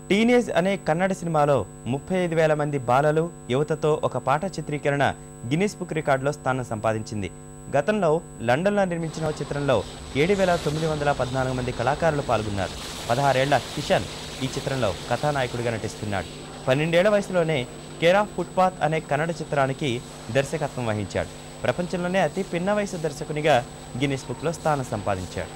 Teenage అనే కన్నడ సినిమాలో 35,000 మంది బాలలు యువతతో ఒక పాట చిత్రీకరణ గిన్నిస్ బుక్ రికార్డులో స్థానం సంపాదించింది. గతంలో లండన్లో నిర్మించిన చిత్రంలో 7,914 మంది కళాకారులు పాల్గొన్నారు. 16 ఏళ్ల కిషన్ ఈ చిత్రంలో కథానాయకుడిగా నటిస్తున్నాడు. 12 ఏళ్ల వయసులోనే కేర్ ఆఫ్ ఫుట్పాత్ అనే కన్నడ చిత్రానికి దర్శకత్వం వహించాడు. ప్రపంచంలోనే అతి పిన్న వయసు దర్శకునిగా గిన్నిస్ బుక్లో స్థానం సంపాదించాడు.